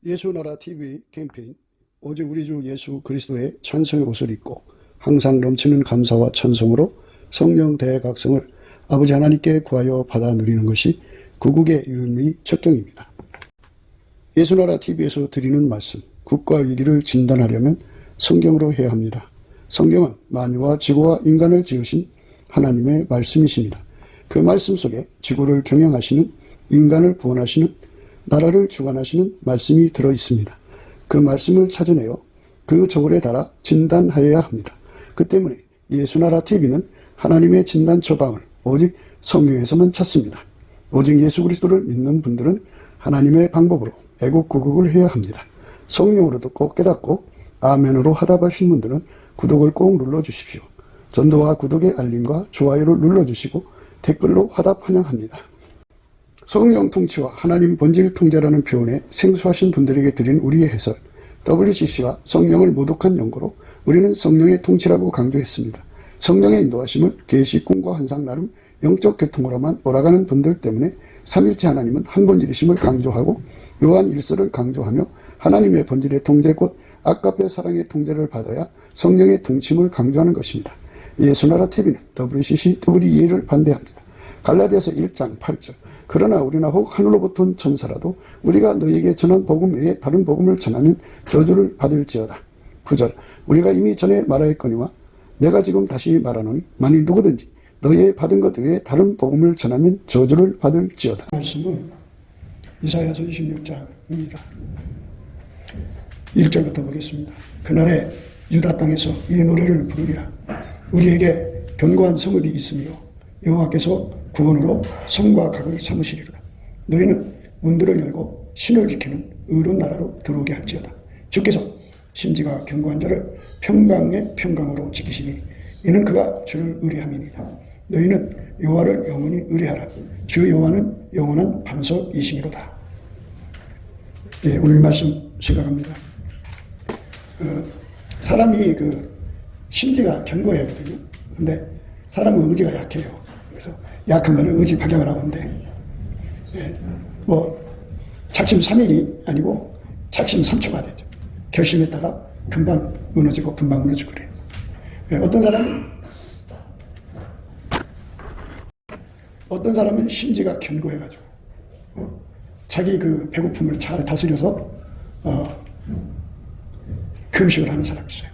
예수나라 TV 캠페인 오직 우리 주 예수 그리스도의 찬송의 옷을 입고 항상 넘치는 감사와 찬송으로 성령 대각성을 아버지 하나님께 구하여 받아 누리는 것이 구국의 유일무이 척경입니다. 예수나라 TV에서 드리는 말씀, 국가 위기를 진단하려면 성경으로 해야 합니다. 성경은 만유와 지구와 인간을 지으신 하나님의 말씀이십니다. 그 말씀 속에 지구를 경영하시는, 인간을 구원하시는, 나라를 주관하시는 말씀이 들어있습니다. 그 말씀을 찾아내어 그 저울에 달아 진단하여야 합니다. 그 때문에 예수나라 TV는 하나님의 진단 처방을 오직 성경에서만 찾습니다. 오직 예수 그리스도를 믿는 분들은 하나님의 방법으로 애국구국을 해야 합니다. 성령으로 듣고 깨닫고 아멘으로 화답하신 분들은 구독을 꼭 눌러주십시오. 전도와 구독의 알림과 좋아요를 눌러주시고 댓글로 화답 환영합니다. 성령 통치와 하나님 본질 통제라는 표현에 생소하신 분들에게 드린 우리의 해설, WCC가 성령을 모독한 연고로 우리는 성령의 통치라고 강조했습니다. 성령의 인도하심을 계시, 꿈과 환상 나름 영적 계통으로만 몰아가는 분들 때문에 삼일체 하나님은 한 본질이심을 강조하고 요한 1서를 강조하며 하나님의 본질의 통제 곧 아까페 사랑의 통제를 받아야 성령의 통치임을 강조하는 것입니다. 예수나라 TV는 WCC, WEA를 반대합니다. 갈라디아서 1장 8절 그러나 우리나 혹 하늘로부터 온 천사라도 우리가 너희에게 전한 복음 외에 다른 복음을 전하면 저주를 받을지어다. 9절 우리가 이미 전에 말하였거니와 내가 지금 다시 말하노니 만일 누구든지 너희의 받은 것 외에 다른 복음을 전하면 저주를 받을지어다. 말씀은 이사야서 26장입니다. 1절부터 보겠습니다. 그날에 유다 땅에서 이 노래를 부르리라. 우리에게 견고한 성읍이 있으며 여호와께서 구원으로 성과 각을 삼으시리로다. 너희는 문들을 열고 신을 지키는 의로운 나라로 들어오게 할지어다. 주께서 심지가 견고한 자를 평강의 평강으로 지키시니 이는 그가 주를 의뢰함이니이다. 너희는 여호와를 영원히 의뢰하라. 주 여호와는 영원한 반석이시미로다. 예, 오늘 말씀 생각합니다. 사람이 심지가 견고해야 하거든요. 근데 사람은 의지가 약해요. 그래서 약한 거는 의지 박약을 하고 있는데, 작심 3일이 아니고 작심 3초가 되죠. 결심했다가 금방 무너지고 금방 무너지고 그래요. 어떤 사람은 심지가 견고해가지고, 자기 배고픔을 잘 다스려서, 금식을 하는 사람이 있어요.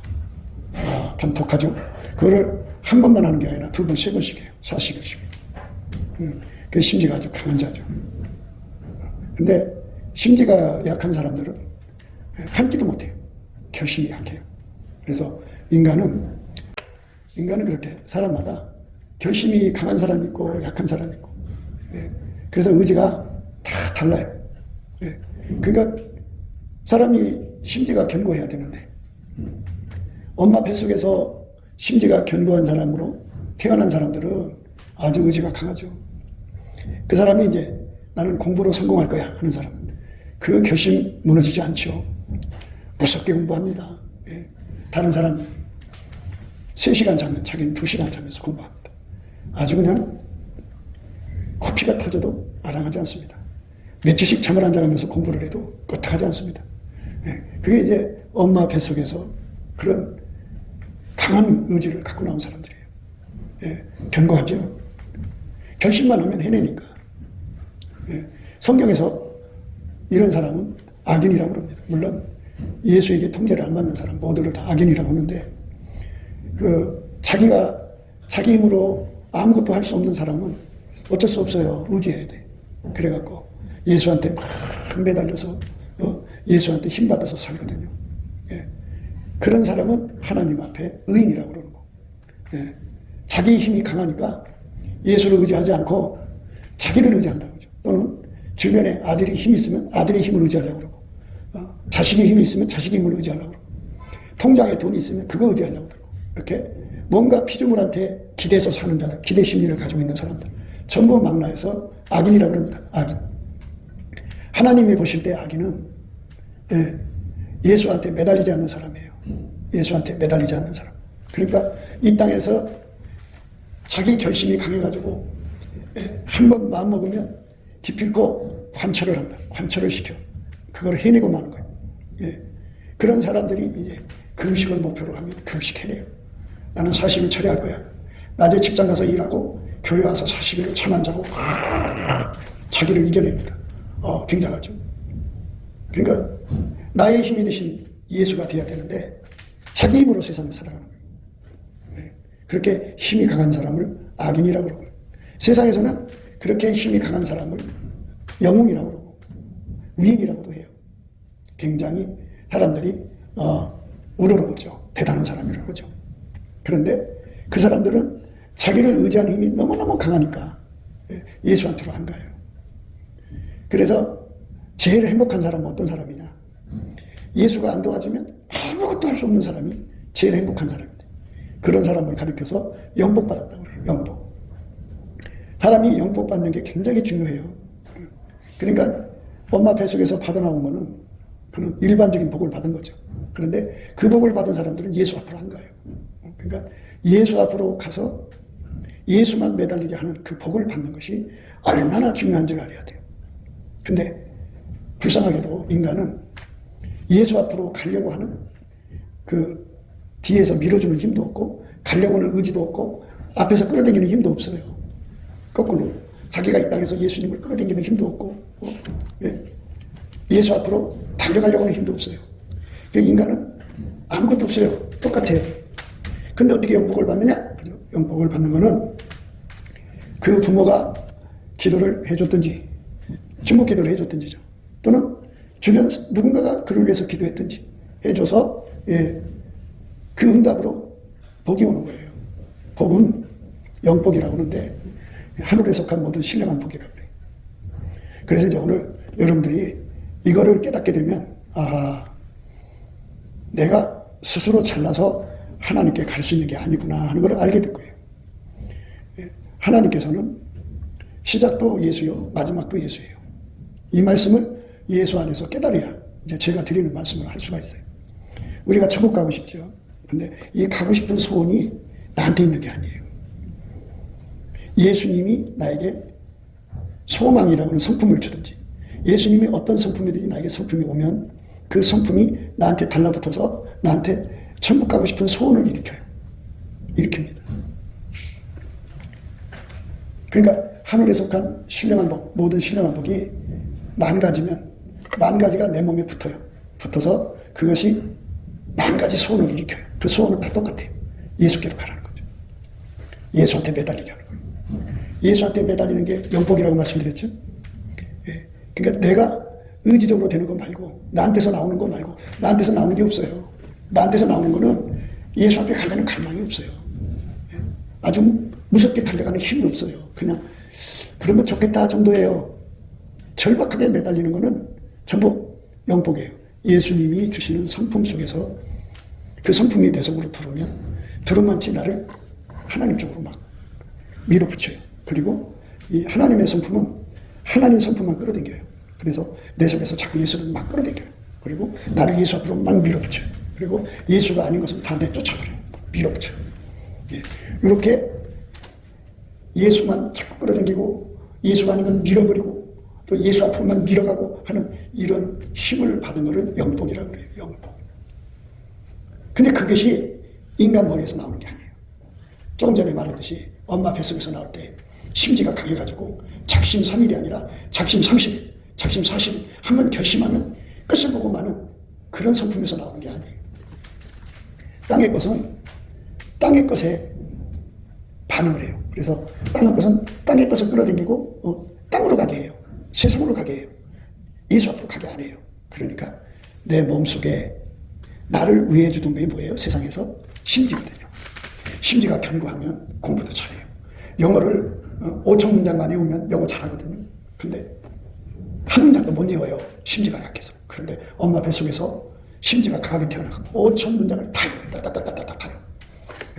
참 독하죠. 그거를 한 번만 하는 게 아니라 두 번, 세 번씩 해요. 40일씩. 그 심지가 아주 강한 자죠. 근데 심지가 약한 사람들은 한 끼도 못해요. 결심이 약해요. 그래서 인간은 그렇게 사람마다 결심이 강한 사람이 있고 약한 사람이 있고, 그래서 의지가 다 달라요. 그러니까 사람이 심지가 견고해야 되는데 엄마 뱃속에서 심지가 견고한 사람으로 태어난 사람들은 아주 의지가 강하죠. 그 사람이 이제 나는 공부로 성공할 거야 하는 사람, 그 결심 무너지지 않죠. 무섭게 공부합니다. 다른 사람 3시간 자면 자기는 2시간 자면서 공부합니다. 아주 그냥 코피가 터져도 아랑하지 않습니다. 며칠씩 잠을 안 자면서 공부를 해도 끄떡하지 않습니다. 그게 이제 엄마 뱃속에서 그런 강한 의지를 갖고 나온 사람들이에요. 견고하죠. 결심만 하면 해내니까. 성경에서 이런 사람은 악인이라고 합니다. 물론 예수에게 통제를 안 받는 사람 모두를 다 악인이라고 하는데, 자기가 자기 힘으로 아무것도 할 수 없는 사람은 어쩔 수 없어요. 의지해야 돼. 그래갖고 예수한테 막 매달려서 예수한테 힘 받아서 살거든요. 그런 사람은 하나님 앞에 의인이라고 그러는 거. 자기 힘이 강하니까 예수를 의지하지 않고 자기를 의지한다고 그러죠. 또는 주변에 아들이 힘이 있으면 아들의 힘을 의지하려고 그러고, 자식의 힘이 있으면 자식의 힘을 의지하려고 그러고, 통장에 돈이 있으면 그거 의지하려고 그러고, 이렇게 뭔가 피조물한테 기대서 사는 자들, 기대 심리를 가지고 있는 사람들 전부 망라해서 악인이라고 합니다. 악인. 하나님이 보실 때 악인은 예수한테 매달리지 않는 사람이에요. 예수한테 매달리지 않는 사람. 그러니까 이 땅에서 자기 결심이 강해가지고 한 번 마음먹으면 기필코 관철을 한다. 관철을 시켜. 그걸 해내고 마는 거예요. 예. 그런 사람들이 이제 금식을 목표로 하면 금식해내요. 나는 40일 처리할 거야. 낮에 직장 가서 일하고 교회 와서 40일을 잠 안 자고 자기를 이겨냅니다. 굉장하죠. 그러니까 나의 힘이 되신 예수가 되어야 되는데 자기 힘으로 세상을 살아가는 거예요. 그렇게 힘이 강한 사람을 악인이라고 그러고요. 세상에서는 그렇게 힘이 강한 사람을 영웅이라고 그러고 위인이라고도 해요. 굉장히 사람들이 우러러보죠. 대단한 사람이라고 하죠. 그런데 그 사람들은 자기를 의지하는 힘이 너무너무 강하니까 예수한테로 안 가요. 그래서 제일 행복한 사람은 어떤 사람이냐? 예수가 안 도와주면 아무것도 할 수 없는 사람이 제일 행복한 사람입니다. 그런 사람을 가리켜서 영복 받았다고 그래요. 영복. 사람이 영복 받는 게 굉장히 중요해요. 그러니까 엄마 뱃속에서 받아나온 거는 그는 일반적인 복을 받은 거죠. 그런데 그 복을 받은 사람들은 예수 앞으로 안 가요. 그러니까 예수 앞으로 가서 예수만 매달리게 하는 그 복을 받는 것이 얼마나 중요한 줄 알아야 돼요. 근데 불쌍하게도 인간은 예수 앞으로 가려고 하는 그 뒤에서 밀어주는 힘도 없고 가려고 하는 의지도 없고 앞에서 끌어당기는 힘도 없어요. 거꾸로 자기가 이 땅에서 예수님을 끌어당기는 힘도 없고 예수 앞으로 달려가려고 하는 힘도 없어요. 인간은 아무것도 없어요. 똑같아요. 근데 어떻게 영복을 받느냐? 영복을 받는 거는 그 부모가 기도를 해줬든지 중복 기도를 해줬든지죠. 또는 주변 누군가가 그를 위해서 기도했든지 해줘서 그 응답으로 복이 오는 거예요. 복은 영복이라고 하는데 하늘에 속한 모든 신령한 복이라고 그래요. 그래서 이제 오늘 여러분들이 이거를 깨닫게 되면 내가 스스로 잘나서 하나님께 갈 수 있는 게 아니구나 하는 걸 알게 될 거예요. 하나님께서는 시작도 예수요 마지막도 예수예요. 이 말씀을 예수 안에서 깨달아야 이제 제가 드리는 말씀을 할 수가 있어요. 우리가 천국 가고 싶죠. 근데 이 가고 싶은 소원이 나한테 있는 게 아니에요. 예수님이 나에게 소망이라고 하는 성품을 주든지 예수님이 어떤 성품이든지 나에게 성품이 오면 그 성품이 나한테 달라붙어서 나한테 천국 가고 싶은 소원을 일으킵니다. 그러니까 하늘에 속한 신령한 복, 모든 신령한 복이 만 가지가 내 몸에 붙어요. 붙어서 그것이 만 가지 소원을 일으켜요. 그 소원은 다 똑같아요. 예수께로 가라는 거죠. 예수한테 매달리게 하는 거예요. 예수한테 매달리는 게 영복이라고 말씀드렸죠. 그러니까 내가 의지적으로 되는 거 말고 나한테서 나오는 거 말고 나한테서 나오는 게 없어요. 나한테서 나오는 거는 예수 앞에 가려는 갈망이 없어요. 아주 무섭게 달려가는 힘이 없어요. 그냥 그러면 좋겠다 정도예요. 절박하게 매달리는 거는 전부 영복이에요. 예수님이 주시는 성품 속에서 그 성품이 내 속으로 들어오면 나를 하나님 쪽으로 막 밀어붙여요. 그리고 이 하나님의 성품은 하나님 성품만 끌어당겨요. 그래서 내 속에서 자꾸 예수를 막 끌어당겨요. 그리고 나를 예수 앞으로 막 밀어붙여요. 그리고 예수가 아닌 것은 다 내쫓아버려요. 밀어붙여요. 이렇게 예수만 자꾸 끌어당기고 예수가 아닌 건 밀어버리고 또 예수 앞으로만 밀어가고 하는 이런 힘을 받은 것을 영복이라고 그래요. 영복. 근데 그것이 인간 머리에서 나오는 게 아니에요. 조금 전에 말했듯이 엄마 뱃속에서 나올 때 심지가 강해가지고 작심 3일이 아니라 작심 30일, 작심 40일 한번 결심하면 끝을 보고 마는 그런 성품에서 나오는 게 아니에요. 땅의 것은 땅의 것에 반응을 해요. 그래서 땅의 것은 땅의 것을 끌어당기고 땅으로 가게 해요. 세상으로 가게 해요. 예수 앞으로 가게 안 해요. 그러니까 내 몸속에 나를 위해 주던 게 뭐예요? 세상에서 심지거든요. 심지가 견고하면 공부도 잘해요. 영어를 5천 문장만 외우면 영어 잘하거든요. 근데 한 문장도 못 외워요. 심지가 약해서. 그런데 엄마 뱃속에서 심지가 강하게 태어나고 5천 문장을 다 외워요. 따따따따따 타요.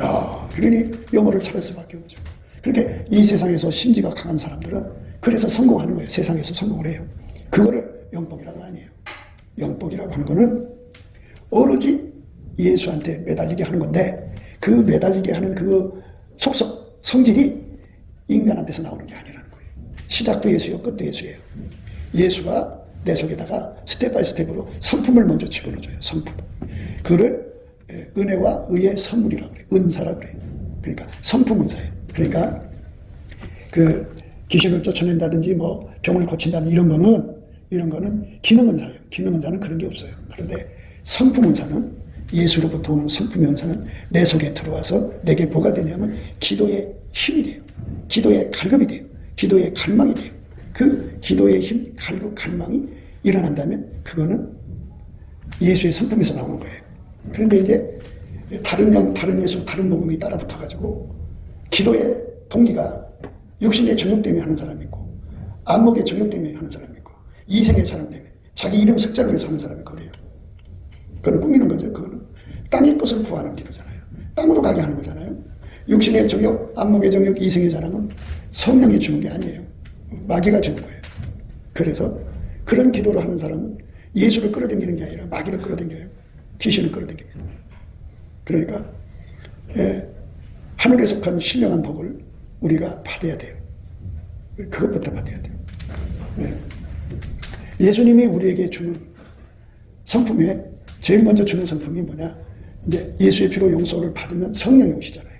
야, 그러니 영어를 잘할 수밖에 없죠. 그렇게 이 세상에서 심지가 강한 사람들은 그래서 성공하는 거예요. 세상에서 성공을 해요. 그거를 영복이라고 아니에요. 영복이라고 하는 거는 오로지 예수한테 매달리게 하는 건데 그 매달리게 하는 그 속성, 성질이 인간한테서 나오는 게 아니라는 거예요. 시작도 예수요, 끝도 예수예요. 예수가 내 속에다가 스텝 바이 스텝으로 성품을 먼저 집어넣어줘요. 성품. 그거를 은혜와 의의 선물이라고 그래요. 은사라고 그래요. 그러니까 성품 은사예요. 그러니까 그 귀신을 쫓아낸다든지 뭐 병을 고친다든지 이런 거는 기능 은사예요. 기능 은사는 그런 게 없어요. 그런데 성품 은사는, 예수로부터 오는 성품의 은사는 내 속에 들어와서 내게 뭐가 되냐면 기도의 힘이 돼요. 기도의 갈급이 돼요. 기도의 갈망이 돼요. 그 기도의 힘, 갈급, 갈망이 일어난다면 그거는 예수의 성품에서 나오는 거예요. 그런데 이제 다른 예수, 다른 복음이 따라 붙어가지고 기도의 동기가 육신의 정욕 때문에 하는 사람이 있고, 안목의 정욕 때문에 하는 사람이 있고, 이생의 사람 때문에, 자기 이름 습자를 위해서 하는 사람이 있고 그래요. 그건 꾸미는 거죠. 그거는 땅의 것을 구하는 기도잖아요. 땅으로 가게 하는 거잖아요. 육신의 정욕, 안목의 정욕, 이생의 자랑은 성령이 주는 게 아니에요. 마귀가 주는 거예요. 그래서 그런 기도를 하는 사람은 예수를 끌어당기는 게 아니라 마귀를 끌어당겨요. 귀신을 끌어당깁니다. 그러니까 하늘에 속한 신령한 복을 우리가 받아야 돼요. 그것부터 받아야 돼요. 예수님이 우리에게 주는 성품에 제일 먼저 주는 성품이 뭐냐? 이제 예수의 피로 용서를 받으면 성령이 오시잖아요.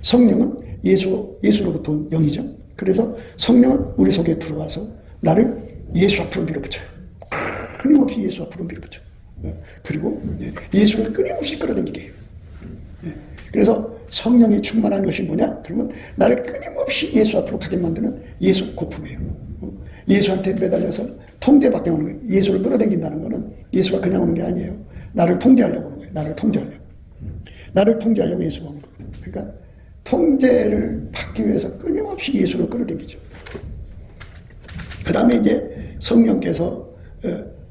성령은 예수로부터 온 영이죠. 그래서 성령은 우리 속에 들어와서 나를 예수 앞으로 밀어붙여요. 끊임없이 예수 앞으로 밀어붙여요. 그리고 예수를 끊임없이 끌어당기게 해요. 그래서 성령이 충만한 것이 뭐냐? 그러면 나를 끊임없이 예수 앞으로 가게 만드는 예수 고품이에요. 예수한테 매달려서 통제받게 하는 거예요. 예수를 끌어당긴다는 거는 예수가 그냥 오는 게 아니에요. 나를 통제하려고 하는 거예요. 나를 통제하려고. 나를 통제하려고 예수가 오는 거예요. 그러니까 통제를 받기 위해서 끊임없이 예수를 끌어당기죠. 그 다음에 이제 성령께서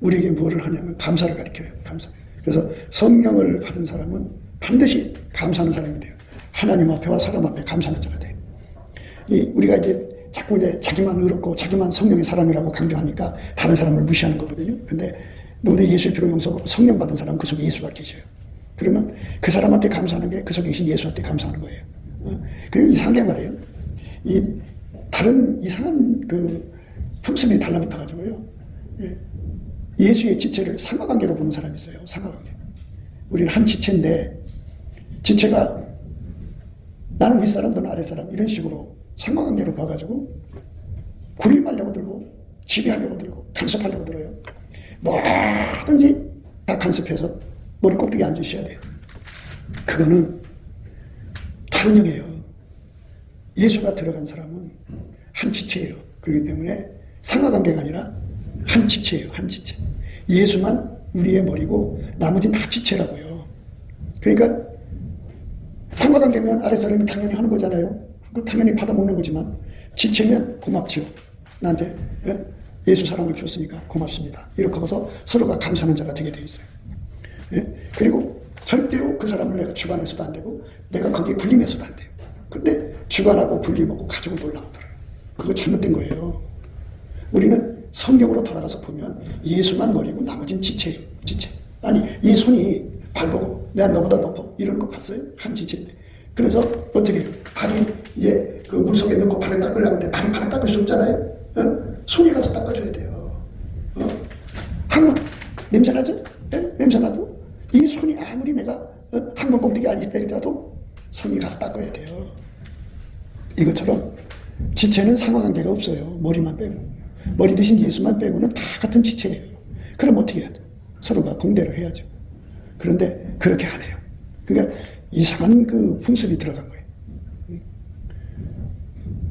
우리에게 뭐를 하냐면 감사를 가르쳐요. 감사. 그래서 성령을 받은 사람은 반드시 감사하는 사람이 돼요. 하나님 앞에와 사람 앞에 감사하는 자가 돼요. 우리가 이제 자꾸 이제 자기만 의롭고 자기만 성령의 사람이라고 강조하니까 다른 사람을 무시하는 거거든요. 근데 너희들 예수의 피로 용서받고 성령 받은 사람은 그 속에 예수가 계셔요. 그러면 그 사람한테 감사하는 게 그 속에 계신 예수한테 감사하는 거예요. 그리고 이상하게 말이에요. 다른 이상한 그 품습이 달라붙어가지고요. 예수의 지체를 상하관계로 보는 사람이 있어요. 상하관계. 우리는 한 지체인데 지체가 나는 윗사람 너는 아랫사람 이런 식으로 상하관계로 봐가지고 군림하려고 들고 지배하려고 들고 간섭하려고 들어요. 뭐든지 다 간섭해서 머리 꼭대기에 앉으셔야 돼요. 그거는 다른 영이에요. 예수가 들어간 사람은 한 지체예요. 그렇기 때문에 상하관계가 아니라 한 지체예요. 한 지체. 예수만 우리의 머리고 나머지는 다 지체라고요. 그러니까 상하관계면 아랫사람이 당연히 하는 거잖아요. 그럼 당연히 받아먹는 거지만 지체면 고맙죠. 나한테 예수 사랑을 주었으니까 고맙습니다. 이렇게 하고서 서로가 감사하는 자가 되게 돼 있어요. 그리고 절대로 그 사람을 내가 주관해서도 안 되고 내가 거기에 군림해서도 안 돼요. 근데 주관하고 군림하고 가지고 놀라고 들어요. 그거 잘못된 거예요. 우리는 성경으로 돌아가서 보면 예수만 머리고 나머지는 지체예요. 지체. 아니 이 손이 발 보고 내가 너보다 높아 이러는 거 봤어요? 한 지체인데. 그래서 어떻게 해요? 발이 이제 그 물속에 넣고 발을 닦으려고 하는데 발을 닦을 수 없잖아요. 손이 가서 닦아줘야 돼요. 항문 냄새나죠? 냄새나도 이 손이 아무리 내가 항문 꼭대기에 앉아있더라도 손이 가서 닦아야 돼요. 이것처럼 지체는 상하관계가 없어요. 머리만 빼고. 머리 대신 예수만 빼고는 다 같은 지체예요. 그럼 어떻게 해야 돼? 서로가 공대를 해야죠. 그런데 그렇게 안 해요. 그러니까 이상한 그 풍습이 들어간 거예요.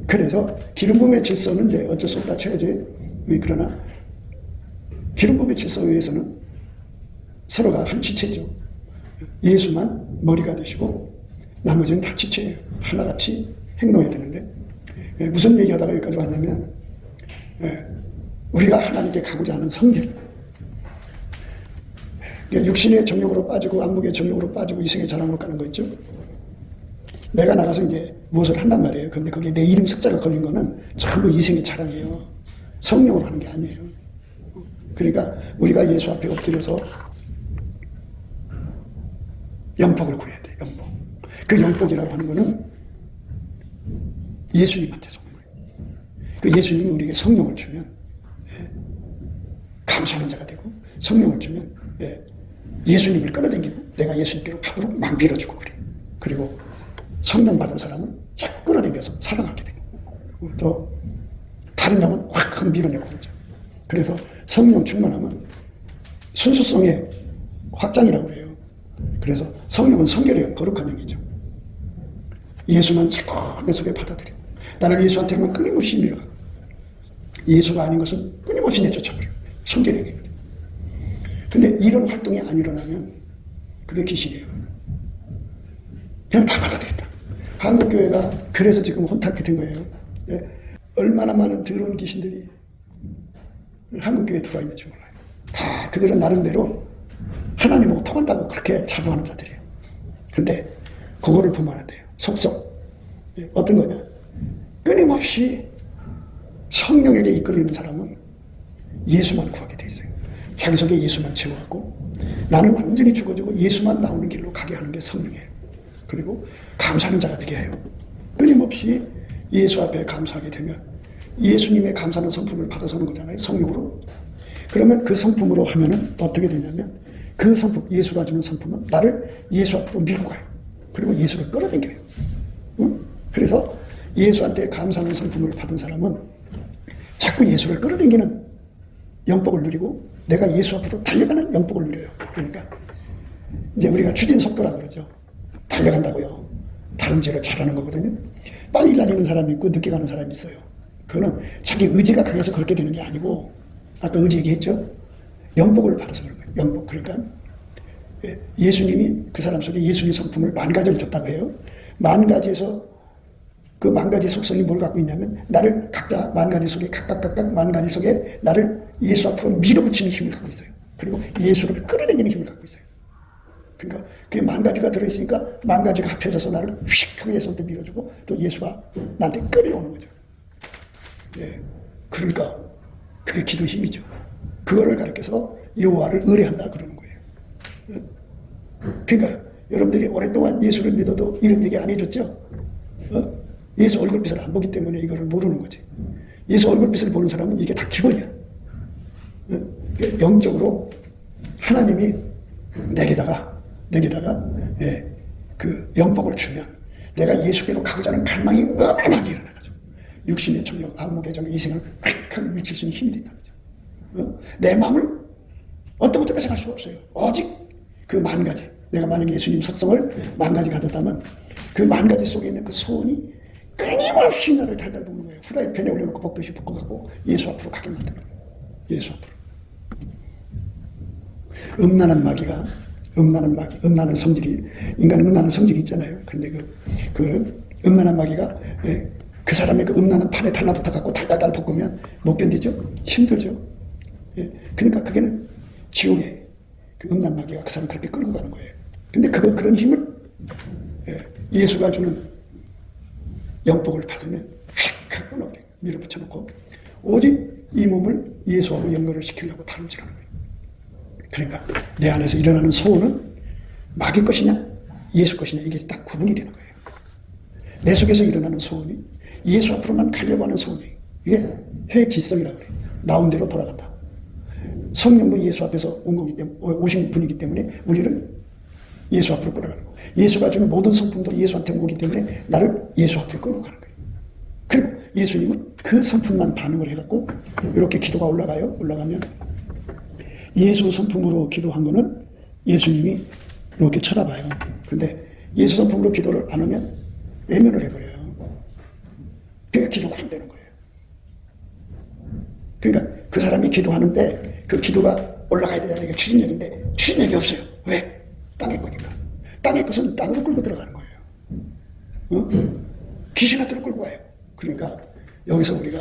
그래서 기름 부음의 질서는 이제 어쩔 수 없다 쳐야지. 그러나 기름 부음의 질서에 의해서는 서로가 한 지체죠. 예수만 머리가 되시고 나머지는 다 지체예요. 하나같이 행동해야 되는데 무슨 얘기하다가 여기까지 왔냐면 우리가 하나님께 가고자 하는 성질, 육신의 정욕으로 빠지고 안목의 정욕으로 빠지고 이생의 자랑으로 가는 거 있죠. 내가 나가서 이제 무엇을 한단 말이에요. 그런데 거기에 내 이름 석자가 걸린 거는 전부 이생의 자랑이에요. 성령으로 하는 게 아니에요. 그러니까 우리가 예수 앞에 엎드려서 영복을 구해야 돼. 영복. 그 영복이라고 하는 거는 예수님한테서 오는 거예요. 그 예수님이 우리에게 성령을 주면 감사하는 자가 되고, 성령을 주면 예수님을 끌어당기고 내가 예수님께로 가도록 막 밀어주고 그래. 그리고 성령 받은 사람은 자꾸 끌어당겨서 사랑하게 되고, 또 다른 영은 확 밀어내고 그러죠. 그래서 성령 충만하면 순수성의 확장이라고 그래요. 그래서 성령은 성결의 영, 거룩한 영이죠. 예수만 자꾸 내 속에 받아들여. 나를 예수한테만 끊임없이 밀어가. 예수가 아닌 것은 끊임없이 내쫓아버려요. 성결의 영이거든. 근데 이런 활동이 안 일어나면 그게 귀신이에요. 그냥 다 받아들였다. 한국교회가 그래서 지금 혼탁이 된 거예요. 얼마나 많은 더러운 귀신들이 한국교회에 들어와 있는지 몰라요. 다 그들은 나름대로 하나님하고 통한다고 그렇게 자부하는 자들이에요. 근데 그거를 보면 안 돼요. 속성. 어떤 거냐. 끊임없이 성령에게 이끌리는 사람은 예수만 구하게 돼 있어요. 자기 속에 예수만 채워갖고 나는 완전히 죽어지고 예수만 나오는 길로 가게 하는 게 성령이에요. 그리고 감사하는 자가 되게 해요. 끊임없이 예수 앞에 감사하게 되면 예수님의 감사하는 성품을 받아서 하는 거잖아요. 성령으로. 그러면 그 성품으로 하면은 어떻게 되냐면 그 성품, 예수가 주는 성품은 나를 예수 앞으로 밀고 가요. 그리고 예수를 끌어당겨요. 응? 그래서 예수한테 감사하는 성품을 받은 사람은 자꾸 예수를 끌어당기는 영복을 누리고 내가 예수 앞으로 달려가는 영복을 누려요. 그러니까 이제 우리가 추진 속도라 그러죠. 달려간다고요. 다름질을 잘하는 거거든요. 빨리 다니는 사람이 있고 늦게 가는 사람이 있어요. 그거는 자기 의지가 강해서 그렇게 되는 게 아니고 아까 의지 얘기했죠. 영복을 받아서 그런 거예요. 영복. 그러니까 예수님이 그 사람 속에 예수님 성품을 10,000가지를 줬다고 해요. 10,000가지에서 그 10,000가지 속성이 뭘 갖고 있냐면 나를 각자 10,000가지 속에 각각 10,000가지 속에 나를 예수 앞으로 밀어붙이는 힘을 갖고 있어요. 그리고 예수를 끌어당기는 힘을 갖고 있어요. 그러니까 그게 10,000가지가 들어있으니까 10,000가지가 합쳐져서 나를 휙 하고 예수한테 밀어주고 또 예수가 나한테 끌려오는 거죠. 예. 그러니까 그게 기도 힘이죠. 그거를 가르쳐서 여호와를 의뢰한다 그러는 거예요. 예. 그러니까 여러분들이 오랫동안 예수를 믿어도 이런 얘기 안 해줬죠? 예수 얼굴빛을 안 보기 때문에 이거를 모르는 거지. 예수 얼굴빛을 보는 사람은 이게 다 기본이야. 영적으로 하나님이 내게다가 그 영복을 주면 내가 예수께로 가고자 하는 갈망이 어마어마하게 일어나가지고 육신의 정욕, 안목의 이생을 칵칵 밀칠 수 있는 힘이 된다. 내 마음을 어떤 것도 뺏어갈 수가 없어요. 오직 그 10,000가지. 내가 만약에 예수님 속성을 10,000가지 가졌다면 그 10,000가지 속에 있는 그 소원이 끊임없이 나를 달달 볶는 거예요. 후라이팬에 올려놓고 볶듯이 볶아갖고 예수 앞으로 가게 만드는 거예요. 예수 앞으로. 음란한 마귀, 음란한 성질이, 인간은 음란한 성질이 있잖아요. 근데 그 음란한 마귀가 그 사람의 그 음란한 판에 달라붙어갖고 달달달 볶으면 못 견디죠? 힘들죠? 그러니까 그게는 지옥에 그 음란 마귀가 그 사람 그렇게 끌고 가는 거예요. 근데 그런 힘을 예수가 주는 영복을 받으면 휙 끊어버려요. 밀어붙여놓고 오직 이 몸을 예수하고 연결을 시키려고 다름질하는 거예요. 그러니까 내 안에서 일어나는 소원은 마귀 것이냐 예수 것이냐 이게 딱 구분이 되는 거예요. 내 속에서 일어나는 소원이 예수 앞으로만 가려고 하는 소원이에요. 이게 회기성이라고 그래요. 나온 대로 돌아간다. 성령도 예수 앞에서 오신 분이기 때문에 우리를 예수 앞으로 끌어가는 거예요. 예수가 주는 모든 성품도 예수한테 온 거기 때문에 나를 예수 앞으로 끌어가는 거예요. 그리고 예수님은 그 성품만 반응을 해갖고 이렇게 기도가 올라가요. 올라가면 예수 성품으로 기도한 거는 예수님이 이렇게 쳐다봐요. 근데 예수 성품으로 기도를 안 하면 외면을 해버려요. 그러니까 기도가 안 되는 거예요. 그러니까 그 사람이 기도하는데 그 기도가 올라가야 되잖아요. 이게 추진력인데 추진력이 없어요. 왜? 땅의 거니까. 땅의 것은 땅으로 끌고 들어가는 거예요. 귀신한테로 끌고 가요. 그러니까 여기서 우리가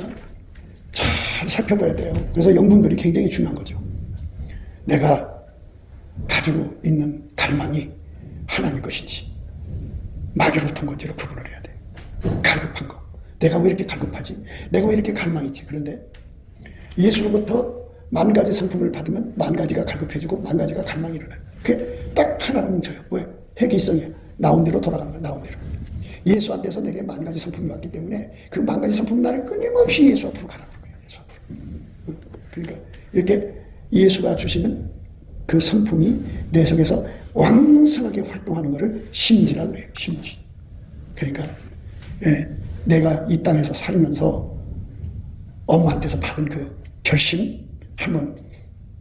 잘 살펴봐야 돼요. 그래서 영분별이 굉장히 중요한 거죠. 내가 가지고 있는 갈망이 하나님 것인지 마귀로부터 온 건지를 구분을 해야 돼. 갈급한 거. 내가 왜 이렇게 갈급하지? 내가 왜 이렇게 갈망이지? 그런데 예수로부터 10,000가지 성품을 받으면 10,000가지가 갈급해지고 10,000가지가 갈망이 일어나요. 그게 딱 하나로 뭉쳐요. 왜? 회귀성이야. 나온 대로 돌아가는 거야. 나온 대로. 예수한테서 내게 10,000가지 성품이 왔기 때문에 그 10,000가지 성품 나를 끊임없이 예수 앞으로 가라는 거예요. 예수 앞으로. 그러니까 이렇게 예수가 주시는 그 성품이 내 속에서 왕성하게 활동하는 것을 심지라고 그래요. 심지. 그러니까 내가 이 땅에서 살면서 엄마한테서 받은 그 결심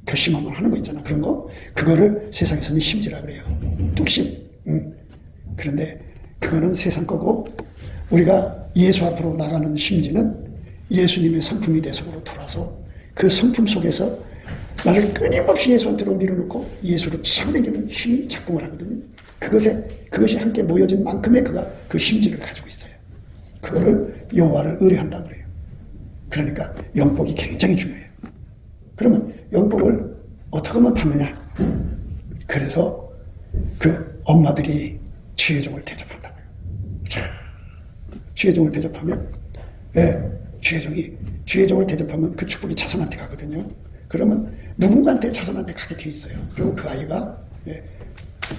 결심한번 하는 거 있잖아. 그런 거 그거를 세상에서는 심지라 그래요. 뚝심. 그런데 그거는 세상 거고 우리가 예수 앞으로 나가는 심지는 예수님의 성품이 내 속으로 돌아서 그 성품 속에서 나를 끊임없이 예수한테로 밀어놓고 예수를 치고다니는 힘이 작동을 하거든요. 그것이 함께 모여진 만큼의 그가 그 심지를 가지고 있어요. 그거를 여호와를 의뢰한다고 그래요. 그러니까 영복이 굉장히 중요해요. 그러면 영복을 어떻게 하면 받느냐? 그래서 그 엄마들이 주의종을 대접한다고요. 주의종을 대접하면 주의종을 대접하면 그 축복이 자손한테 가거든요. 그러면 누군가한테 자손한테 가게 돼 있어요. 그리고 그 아이가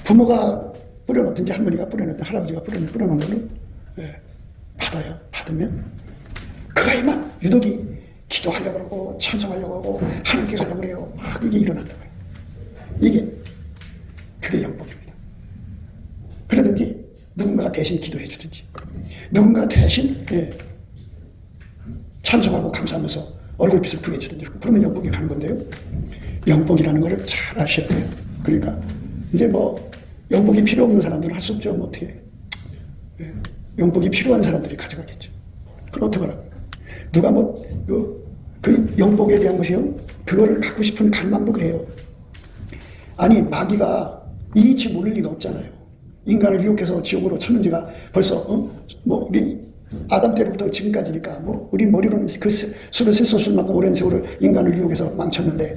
부모가 뿌려놓든지 할머니가 뿌려놓든 할아버지가 뿌려놓은 거는 받아요. 받으면 그 아이만 유독이 기도하려고 그러고 찬송하려고 하고 하나님께 가려고 그래요. 막 이게 일어난다고요. 그게 영복입니다. 그러든지 누군가가 대신 기도해 주든지 누군가가 대신 찬송하고 감사하면서 얼굴빛을 부여주든지 그러면 영복이 가는 건데요. 영복이라는 거를 잘 아셔야 돼요. 그러니까 이제 영복이 필요 없는 사람들은 할 수 없죠. 어떻게 영복이 필요한 사람들이 가져가겠죠. 그럼 어떻게 하라고? 누가 그 영복에 대한 것이요. 그거를 갖고 싶은 갈망도 그래요. 아니 마귀가 이치 모를 리가 없잖아요. 인간을 유혹해서 지옥으로 쳤는지가 벌써 아담 때부터 지금까지니까 우리 머리로는 그 수를 셀 만큼 오랜 세월을 인간을 유혹해서 망쳤는데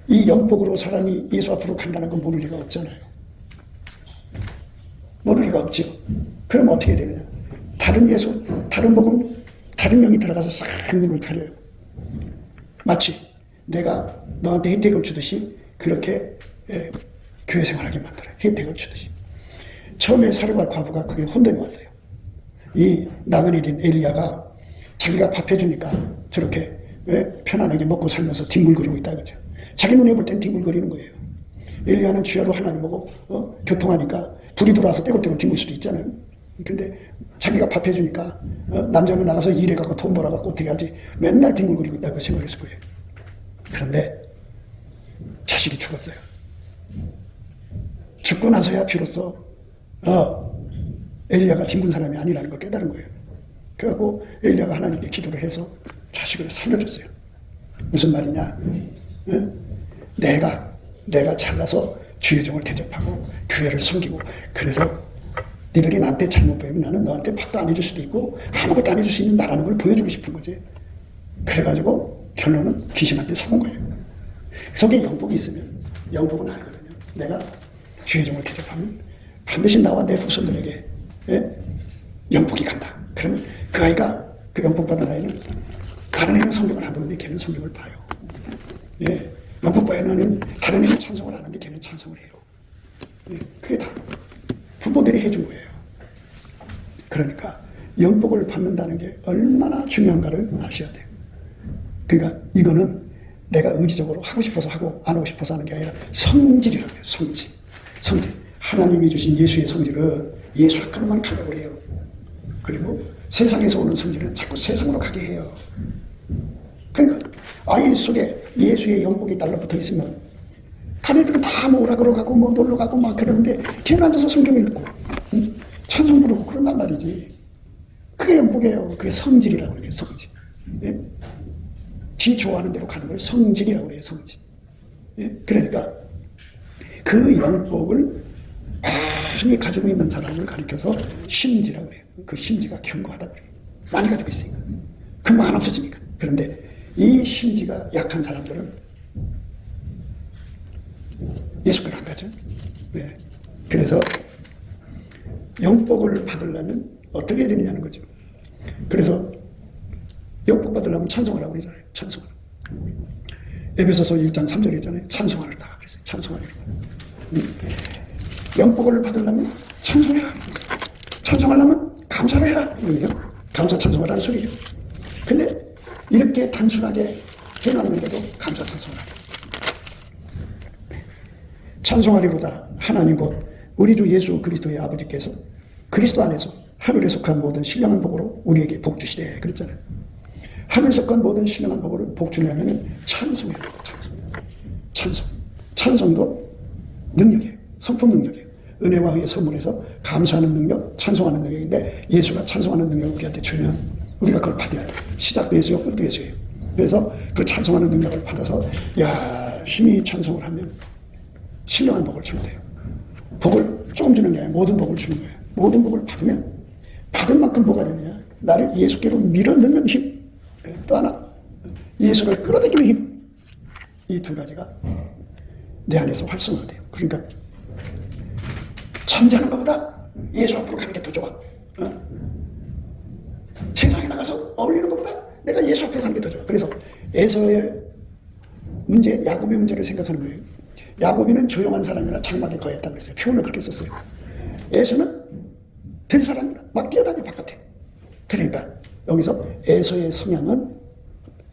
이 영복으로 사람이 예수 앞으로 간다는 건 모를 리가 없잖아요. 모를 리가 없죠. 그럼 어떻게 되느냐? 다른 예수, 다른 복음, 다른 영이 들어가서 싹 눈을 가려요. 마치 내가 너한테 혜택을 주듯이 그렇게 교회 생활하게 만들어요. 혜택을 주듯이. 처음에 사르밧 과부가 그게 혼돈이 왔어요. 이 나그네 된 엘리야가 자기가 밥 해주니까 저렇게 편안하게 먹고 살면서 뒹굴거리고 있다 그죠. 자기 눈에 볼 땐 뒹굴거리는 거예요. 엘리야는 주야로 하나님하고 교통하니까 불이 들어와서 떼굴떼굴 뒹굴 수도 있잖아요. 근데 자기가 밥 해주니까 남자는 나가서 일해갖고 돈 벌어갖고 어떻게 하지 맨날 뒹굴거리고 있다고 생각했을 거예요. 그런데 자식이 죽었어요. 죽고 나서야 비로소 엘리야가 뒹군 사람이 아니라는 걸 깨달은 거예요. 그래갖고 엘리야가 하나님께 기도를 해서 자식을 살려줬어요. 무슨 말이냐? 내가 잘나서 주의 종을 대접하고 교회를 섬기고 그래서 니들이 나한테 잘못 보이면 나는 너한테 밥도 안 해줄 수도 있고 아무것도 안 해줄 수 있는 나라는 걸 보여주고 싶은 거지. 그래가지고 결론은 귀신한테 속은 거예요. 속에 영복이 있으면 영복은 알거든요. 내가 주의 종을 대접하면 반드시 나와 내 후손들에게 영복이 간다. 그러면 그 아이가 그 영복 받은 아이는 다른 애는 성경을 안 보는데 걔는 성경을 봐요. 영복 받은 아이는 다른 애는 찬송을 안 하는데 걔는 찬송을 해요. 그게 다 부모들이 해준 거예요. 그러니까 영복을 받는다는 게 얼마나 중요한가를 아셔야 돼요. 그러니까 이거는 내가 의지적으로 하고 싶어서 하고 안 하고 싶어서 하는 게 아니라 성질이라고 해요. 성질. 하나님이 주신 예수의 성질은 예수 앞으로만 가려고 해요. 그리고 세상에서 오는 성질은 자꾸 세상으로 가게 해요. 그러니까 아이 속에 예수의 영복이 달라붙어 있으면 다른 애들은 다 오라 그러고 놀러 가고 막 그러는데 걔는 앉아서 성경 읽고 찬송 부르고 그런단 말이지. 그게 영복이에요. 그게 성질이라고 그래요. 성질. 지 좋아하는 대로 가는 걸 성질이라고 그래요. 성질. 그러니까 그 영복을 많이 가지고 있는 사람을 가리켜서 심지라고 해요. 그 심지가 견고하다고 그래요. 많이 가지고 있으니까. 금방 안 없어지니까. 그런데 이 심지가 약한 사람들은 예수를 안 가죠. 그래서 영복을 받으려면 어떻게 해야 되느냐는 거죠. 그래서 영복 받으려면 찬송하라고 그러잖아요. 찬송을. 에베소서 1장 3절에 있잖아요. 찬송하라 그랬어요. 찬송하라. 영복을 받으려면 찬송해라. 찬송하려면 감사를 해라. 이거예요. 감사 찬송을 하는 소리예요. 근데 이렇게 단순하게 해놨는데도 감사 찬송하리. 찬송하리로다. 하나님 곧 우리 주 예수 그리스도의 아버지께서 그리스도 안에서 하늘에 속한 모든 신령한 복으로 우리에게 복 주시되 그랬잖아요. 하늘에 속한 모든 신령한 복을 복 주려면 찬송해야 돼요. 찬송도 능력이에요. 성품 능력이에요. 은혜와 의의 선물에서 감사하는 능력, 찬송하는 능력인데 예수가 찬송하는 능력을 우리한테 주면 우리가 그걸 받아야 돼요. 시작도 예수요, 끝도 예수예요. 그래서 그 찬송하는 능력을 받아서 힘이 찬송을 하면 신령한 복을 주면 돼요. 복을 조금 주는 게 아니라 모든 복을 주는 거예요. 모든 복을 받으면 받은 만큼 뭐가 되느냐? 나를 예수께로 밀어넣는 힘, 또 하나 예수를 끌어당기는 힘. 이 두 가지가 내 안에서 활성화돼요. 그러니까 잠자는 것보다 예수 앞으로 가는 게 더 좋아. 세상에 나가서 어울리는 것보다 내가 예수 앞으로 가는 게 더 좋아. 그래서 에서의 문제, 야곱의 문제를 생각하는 거예요. 야곱이는 조용한 사람이라 장막에 거했다고 그랬어요. 표현을 그렇게 썼어요. 에서는 들 사람이라 막 뛰어다녀 바깥에. 그러니까 여기서 에서의 성향은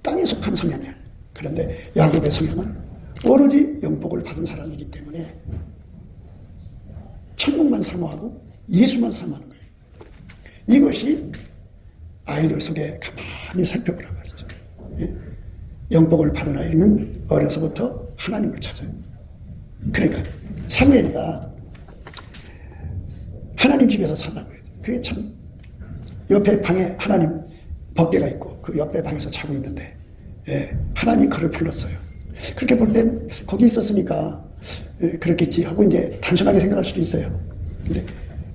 땅에 속한 성향이야. 그런데 야곱의 성향은 오로지 영복을 받은 사람이기 때문에 천국만 사모하고 예수만 사모하는 거예요. 이것이 아이들 속에 가만히 살펴보란 말이죠. 영복을 받은 아이는 어려서부터 하나님을 찾아요. 그러니까 사무엘이가 하나님 집에서 산다고 해요. 그게 참 옆에 방에 하나님 법궤가 있고 그 옆에 방에서 자고 있는데 하나님 그를 불렀어요. 그렇게 볼 때는 거기 있었으니까 그렇겠지 하고 이제 단순하게 생각할 수도 있어요. 근데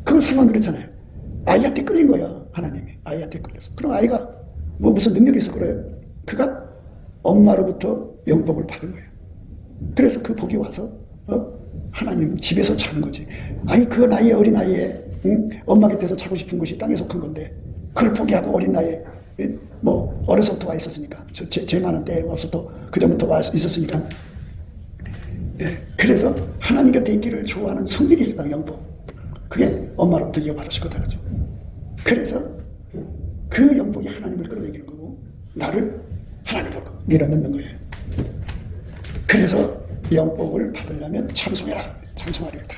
그건 상황 그렇잖아요. 아이한테 끌린 거야. 하나님이 아이한테 끌려서. 그럼 아이가 뭐 무슨 능력이 있어 그래요. 그가 엄마로부터 영복을 받은 거예요. 그래서 그 복이 와서 하나님 집에서 자는 거지. 아니 그 나이에 어린 나이에 엄마 곁에서 자고 싶은 것이 땅에 속한 건데 그걸 포기하고 어린 나이에 뭐 어려서부터 와 있었으니까 제 많은 때에 와서부터 그전부터 와 있었으니까 그래서 하나님 곁에 있기를 좋아하는 성질이 있었다. 영복. 그게 엄마로부터 이어받았을 거다. 그죠? 그래서 그 영복이 하나님을 끌어당기는 거고 나를 하나님으로 밀어넣는 거예요. 그래서 영복을 받으려면 찬송해라. 찬송하리로다.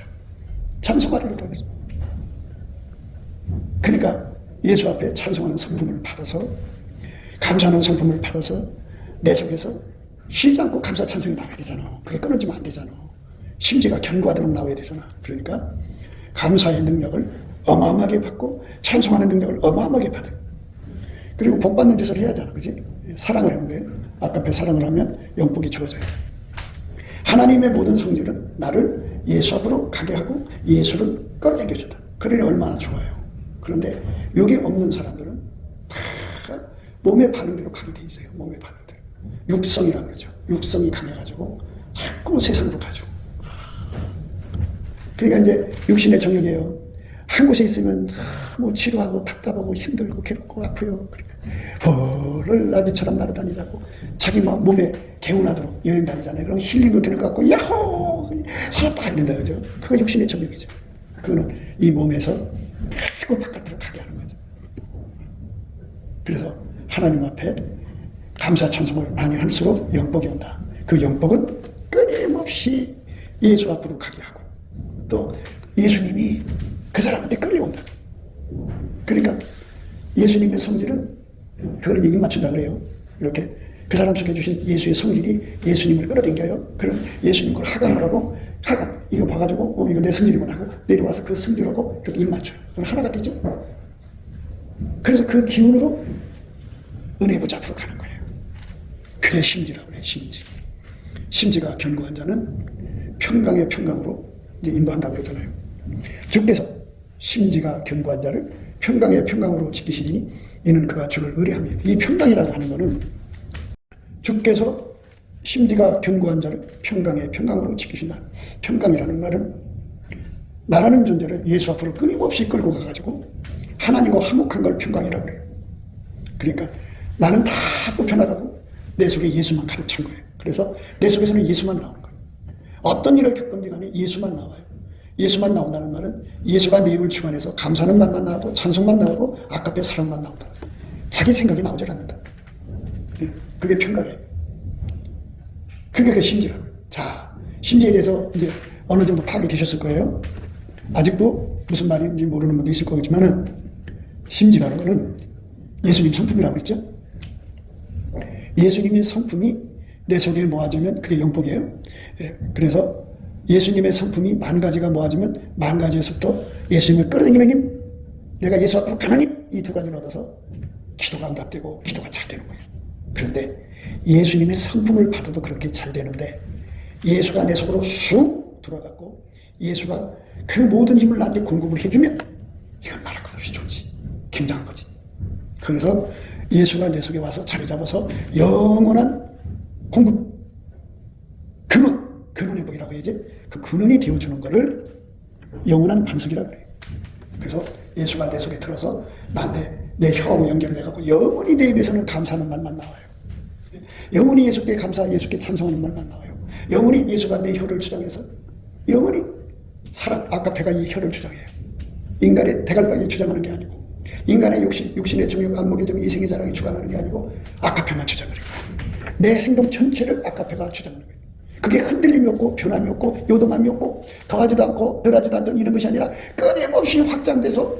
찬송하리로다. 그러니까 예수 앞에 찬송하는 성품을 받아서 감사하는 성품을 받아서 내 속에서 쉬지 않고 감사 찬송이 나와야 되잖아. 그게 끊어지면 안 되잖아. 심지가 견고하도록 나와야 되잖아. 그러니까 감사의 능력을 어마어마하게 받고 찬송하는 능력을 어마어마하게 받아요. 그리고 복 받는 짓을 해야 하잖아. 그지? 사랑을 하는 거예요. 아깝게 사랑을 하면 영복이 주어져요. 하나님의 모든 성질은 나를 예수 앞으로 가게 하고 예수를 끌어당겨준다. 그러니 얼마나 좋아요. 그런데 여기 없는 사람들은 다 몸의 반응대로 가게 돼 있어요. 몸의 반응대로. 육성이라고 그러죠. 육성이 강해가지고 자꾸 세상으로 가죠. 그러니까 이제 육신의 정욕이에요. 한 곳에 있으면 뭐 지루하고 답답하고 힘들고 괴롭고 아프요. 그러니까 벌을 나비처럼 날아다니자고 자기 몸에 개운하도록 여행 다니잖아요. 그럼 힐링도 되는 것 같고 야호 살았다 이런다 그죠. 그거 육신의 정욕이죠. 그거는 이 몸에서 자꾸 바깥으로 가게 하는 거죠. 그래서 하나님 앞에 감사 찬송을 많이 할수록 영복이 온다. 그 영복은 끊임없이 예수 앞으로 가게 하고 또 예수님이 그 사람한테 끌려온다. 그러니까 예수님의 성질은 그걸 입 맞춘다 그래요. 이렇게 그 사람 속에 주신 예수의 성질이 예수님을 끌어당겨요. 그럼 예수님 걸 하강을 하고 하강 이거 봐가지고 이거 내 성질이구나 하고 내려와서 그 성질하고 이렇게 입 맞춰요. 그럼 하나가 되죠. 그래서 그 기운으로 은혜 보좌 앞으로 가는 거예요. 그게 심지라고 그래요. 심지. 심지가 견고한 자는 평강의 평강으로 이제 인도한다고 그러잖아요. 주께서 심지가 견고한 자를 평강의 평강으로 지키시니 이는 그가 주를 의뢰하며 이 평강이라고 하는 것은 주께서 심지가 견고한 자를 평강의 평강으로 지키신다. 평강이라는 말은 나라는 존재를 예수 앞으로 끊임없이 끌고 가가지고 하나님과 화목한 걸 평강이라고 그래요. 그러니까 나는 다 뽑혀나가고 내 속에 예수만 가득 찬 거예요. 그래서 내 속에서는 예수만 나오는 거예요. 어떤 일을 겪든지 간에 예수만 나와요. 예수만 나온다는 말은 예수가 내 입을 주관해서 감사하는 말만 나오고 찬송만 나오고 아깝게 사랑만 나온다. 자기 생각이 나오질 않는다. 그게 평강이에요. 그게 그 심지라고요. 자, 심지에 대해서 이제 어느 정도 파악이 되셨을 거예요. 아직도 무슨 말인지 모르는 분도 있을 거겠지만은, 심지라는 거는 예수님 성품이라고 그랬죠. 예수님의 성품이 내 속에 모아지면 그게 영복이에요. 예, 그래서 예수님의 성품이 만 가지가 모아지면 만 가지에서부터 예수님을 끌어당기는 힘, 내가 예수 앞으로 가는 힘, 이 두 가지를 얻어서 기도가 응답되고 기도가 잘 되는 거예요. 그런데 예수님의 성품을 받아도 그렇게 잘 되는데, 예수가 내 속으로 쑥 들어갔고 예수가 그 모든 힘을 나한테 공급을 해주면 이건 말할 것 없이 좋지. 굉장한 거지. 그래서 예수가 내 속에 와서 자리 잡아서 영원한 공급, 근원의 복이라고 해야지. 그 근원이 되어주는 거를 영원한 반석이라고 그래요. 그래서 예수가 내 속에 들어서 나한테 내 혀하고 연결을 해갖고 영원히 내 입에서는 감사하는 말만 나와요. 영원히 예수께 감사, 예수께 찬송하는 말만 나와요. 영원히 예수가 내 혀를 주장해서 영원히 사람, 아까페가 이 혀를 주장해요. 인간의 대갈방에 주장하는 게 아니고, 인간의 육신의 정욕, 안목의 정, 이생의 자랑에 주관하는 게 아니고 아까페만 주장을 해요. 내 행동 전체를 아까페가 주장하는 거예요. 그게 흔들림이 없고 변함이 없고 요동함이 없고 더하지도 않고 덜하지도 않던 이런 것이 아니라 끊임없이 확장돼서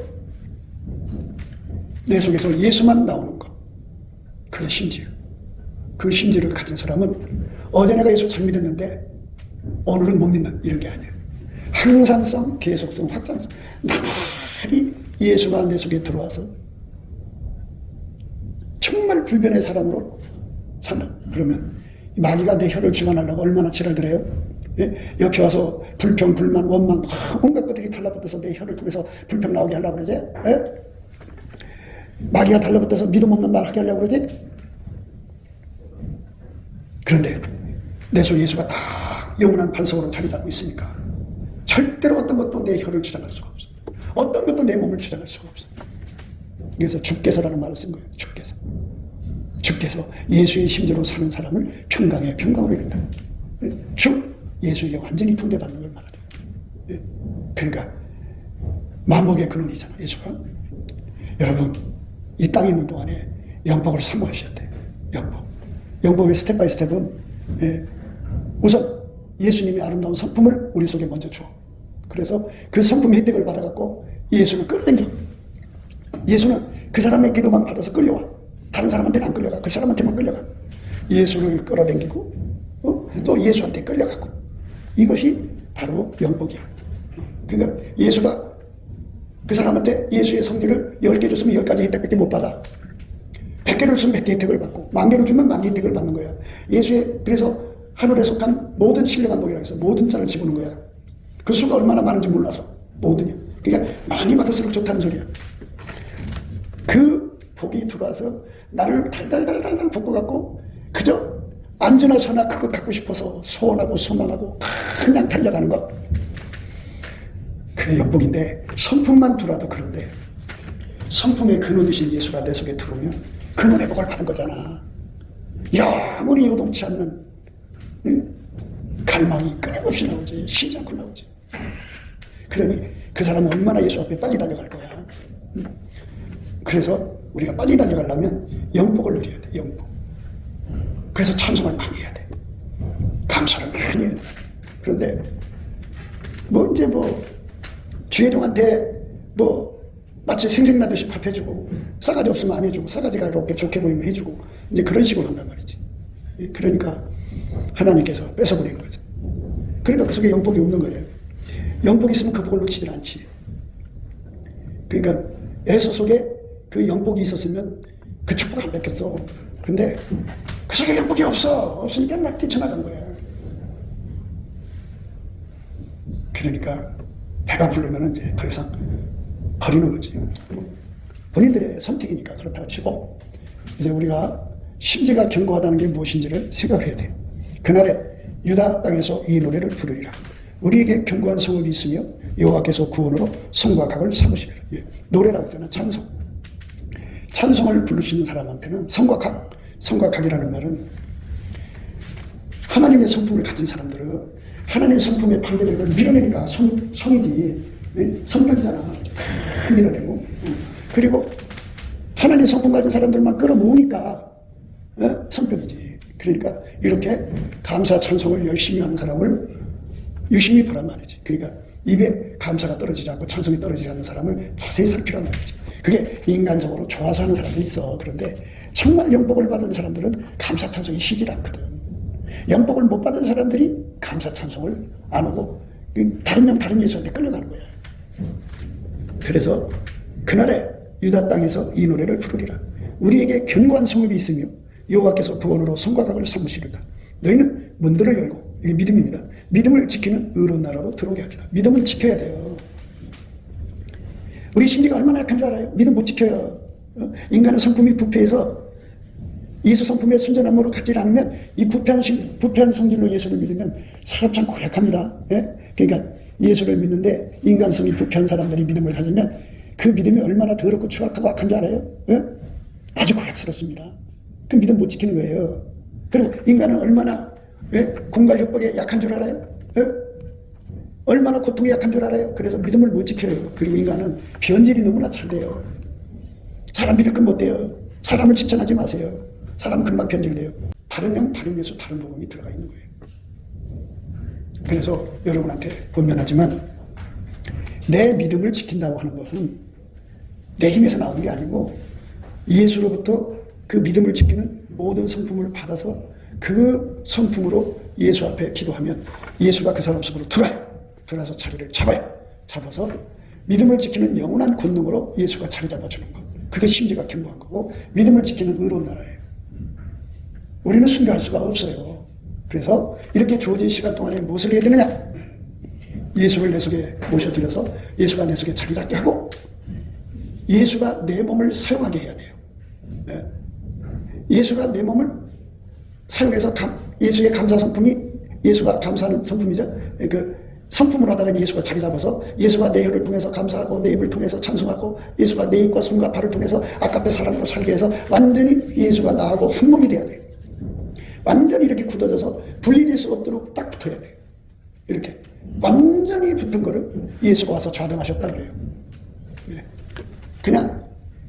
내 속에서 예수만 나오는 것. 그게 심지어. 그 심지를 가진 사람은 어제 내가 예수 잘 믿었는데 오늘은 못 믿는 이런 게 아니에요. 항상성, 계속성, 확장성. 나날이 예수가 내 속에 들어와서 정말 불변의 사람으로 산다. 그러면 마귀가 내 혀를 주관하려고 얼마나 지랄들어요? 예? 옆에 와서 불평, 불만, 원망, 온갖 것들이 달라붙어서 내 혀를 통해서 불평 나오게 하려고 그러지? 예? 마귀가 달라붙어서 믿음 없는 말 하게 하려고 그러지? 그런데 내 속에 예수가 딱 영원한 반석으로 자리 잡고 있으니까 절대로 어떤 것도 내 혀를 주장할 수가 없어. 어떤 것도 내 몸을 주장할 수가 없어. 그래서 주께서라는 말을 쓴 거예요. 주께서. 주께서 예수의 심지로 사는 사람을 평강에 평강으로 이룬다. 주, 예수에게 완전히 통대받는 걸 말하다. 그러니까 만복의 근원이잖아, 예수가. 여러분, 이 땅에 있는 동안에 영복을 사모하셔야 돼요. 영복. 영복의 스텝 바이 스텝은 우선 예수님의 아름다운 성품을 우리 속에 먼저 줘. 그래서 그 성품의 혜택을 받아갖고 예수를 끌어당겨. 예수는 그 사람의 기도만 받아서 끌려와. 다른 사람한테는 안 끌려가. 그 사람한테만 끌려가. 예수를 끌어당기고 또 예수한테 끌려가고. 이것이 바로 영복이야. 그러니까 예수가 그 사람한테 예수의 성질을 10개 줬으면 10가지 혜택밖에 못 받아. 100개를 주면 100개 혜택을 받고 10,000개를 주면 10,000개 혜택을 받는 거야. 예수의, 그래서 하늘에 속한 모든 신령한 복이라고 해서 모든 자를 집어넣은 거야. 그 수가 얼마나 많은지 몰라서 모든이야. 그러니까 많이 받을수록 좋다는 소리야. 그 복이 들어와서 나를 달달달달 볶아갖고 그저 안전한 선악 그거 갖고 싶어서 소원하고 소망하고 그냥 달려가는 것. 그게 영복인데 성품만 들어와도 그런데 성품의 근원 되신 예수가 내 속에 들어오면 근원의 복을 받은 거잖아. 영원히 요동치 않는 갈망이 끊임없이 나오지. 쉬지 않고 나오지. 그러니 그 사람은 얼마나 예수 앞에 빨리 달려갈 거야. 그래서 우리가 빨리 달려가려면 영복을 누려야 돼. 영복. 그래서 찬송을 많이 해야 돼. 감사를 많이 해야 돼. 그런데 이제 주회종한테 마치 생색나듯이 밥 해주고 싸가지 없으면 안 해주고 싸가지가 이렇게 좋게 보이면 해주고 이제 그런 식으로 한단 말이지. 그러니까 하나님께서 뺏어버리는 거죠. 그러니까 그 속에 영복이 없는 거예요. 영복이 있으면 그 복을 놓치질 않지. 그러니까 에서 속에 그 영복이 있었으면 그 축복 안 뺏겼어. 근데 그 속에 영복이 없으니까 막 뛰쳐나간 거야. 그러니까 배가 부르면 이제 더 이상 버리는 거지. 본인들의 선택이니까 그렇다고 치고 이제 우리가 심지가 견고하다는 게 무엇인지를 생각을 해야 돼요. 그날에 유다 땅에서 이 노래를 부르리라. 우리에게 견고한 성읍이 있으며 여호와께서 구원으로 성과 각을 삼으시리라. 노래라고 하잖아. 찬송. 찬송을 부르시는 사람한테는 성과 각이라는 말은 하나님의 성품을 가진 사람들은 하나님의 성품의 반대들을 밀어내니까 성이지. 성격이잖아. 밀어내고. 그리고 하나님 성품 가진 사람들만 끌어모으니까 성격이지. 그러니까 이렇게 감사 찬송을 열심히 하는 사람을 유심히 보란 말이지. 그러니까 입에 감사가 떨어지지 않고 찬송이 떨어지지 않는 사람을 자세히 살피란 말이지. 그게 인간적으로 좋아서 하는 사람도 있어. 그런데 정말 영복을 받은 사람들은 감사 찬송이 쉬질 않거든. 영복을 못 받은 사람들이 감사 찬송을 안 하고 다른 예수한테 끌려가는 거야. 그래서 그날에 유다 땅에서 이 노래를 부르리라. 우리에게 견고한 성읍이 있으며 여호와께서 구원으로 성과 각을 삼으시리라. 너희는 문들을 열고, 이게 믿음입니다. 믿음을 지키는 의로운 나라로 들어오게 하리라. 믿음을 지켜야 돼요. 우리 심리가 얼마나 약한 줄 알아요? 믿음 못 지켜요. 인간의 성품이 부패해서 예수 성품에 순전함으로 갖지 않으면 이 부패한 성질로 예수를 믿으면 사람 참 고약합니다. 예? 그러니까 예수를 믿는데 인간성이 부패한 사람들이 믿음을 가지면 그 믿음이 얼마나 더럽고 추악하고 악한 줄 알아요? 예? 아주 고약스럽습니다. 그 믿음 못 지키는 거예요. 그리고 인간은 얼마나 공갈 협박에 약한 줄 알아요? 예? 얼마나 고통에 약한 줄 알아요? 그래서 믿음을 못 지켜요. 그리고 인간은 변질이 너무나 잘 돼요. 사람 믿을 건 못 돼요. 사람을 칭찬하지 마세요. 사람은 금방 변질돼요. 다른 영, 다른 예수, 다른 복음이 들어가 있는 거예요. 그래서 여러분한테 권면하지만 내 믿음을 지킨다고 하는 것은 내 힘에서 나오는 게 아니고 예수로부터 그 믿음을 지키는 모든 성품을 받아서 그 성품으로 예수 앞에 기도하면 예수가 그 사람 속으로 들어와서 자리를 잡아서 믿음을 지키는 영원한 권능으로 예수가 자리 잡아주는 것. 그게 심지가 견고한 거고 믿음을 지키는 의로운 나라예요. 우리는 순교할 수가 없어요. 그래서 이렇게 주어진 시간 동안에 무엇을 해야 되느냐? 예수를 내 속에 모셔드려서 예수가 내 속에 자리 잡게 하고 예수가 내 몸을 사용하게 해야 돼요. 예수가 내 몸을 사용해서 예수의 감사 성품이 예수가 감사하는 성품이죠. 그 성품으로 하다가 예수가 자리 잡아서 예수가 내 혀를 통해서 감사하고 내 입을 통해서 찬송하고 예수가 내 입과 손과 발을 통해서 아깝게 사람으로 살게 해서 완전히 예수가 나하고 한 몸이 돼야 돼요. 완전히 이렇게 굳어져서 분리될 수 없도록 딱 붙어야 돼요. 이렇게 완전히 붙은 거를 예수가 와서 좌등하셨다 그래요. 그냥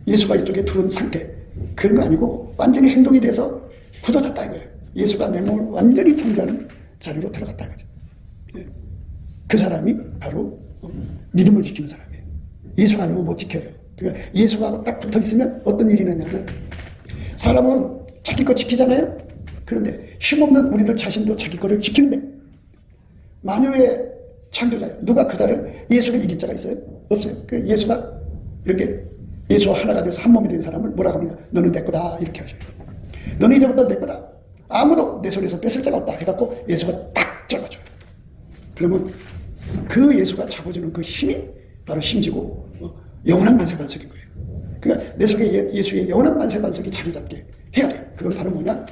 예수가 이쪽에 두른 상태 그런 거 아니고 완전히 행동이 돼서 굳어졌다 이거예요. 예수가 내 몸을 완전히 통제하는 자리로 들어갔다 이거죠. 그 사람이 바로 믿음을 지키는 사람이에요. 예수가 아니면 못 지켜요. 그러니까 예수가 딱 붙어 있으면 어떤 일이 나냐면 사람은 자기 거 지키잖아요. 그런데 힘없는 우리들 자신도 자기 거를 지키는데 만유의 창조자예요. 누가 그 자를 예수를 이긴 자가 있어요? 없어요. 그 예수가 이렇게 예수와 하나가 돼서 한 몸이 된 사람을 뭐라고 하느냐? 너는 내 거다 이렇게 하셔요. 너는 이제부터 내 거다. 아무도 내 손에서 뺏을 자가 없다 해갖고 예수가 딱 잡아줘요. 그러면 그 예수가 잡아주는 그 힘이 바로 심지고 영원한 만세반석인 거예요. 그러니까 내 속에 예수의 영원한 만세반석이 자리 잡게 해야 돼요. 그건 바로 뭐냐?